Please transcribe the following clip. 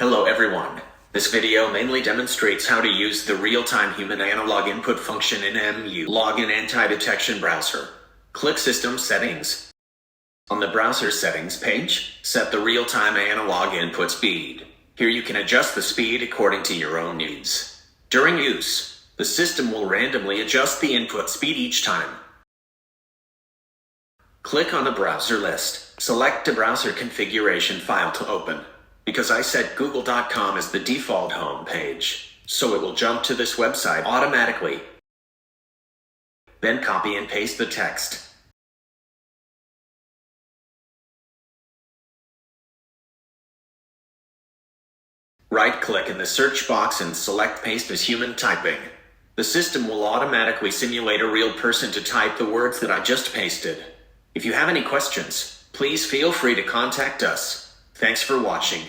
Hello everyone. This video mainly demonstrates how to use the real-time human analog input function in MuLogin Anti-detect Browser. Click System Settings. On the Browser Settings page, set the real-time analog input speed. Here you can adjust the speed according to your own needs. During use, the system will randomly adjust the input speed each time. Click on the browser list. Select a browser configuration file to open. Because I set google.com as the default home page, so it will jump to this website automatically. Then copy and paste the text. Right-click in the search box and select Paste as Human Typing. The system will automatically simulate a real person to type the words that I just pasted. If you have any questions, please feel free to contact us. Thanks for watching.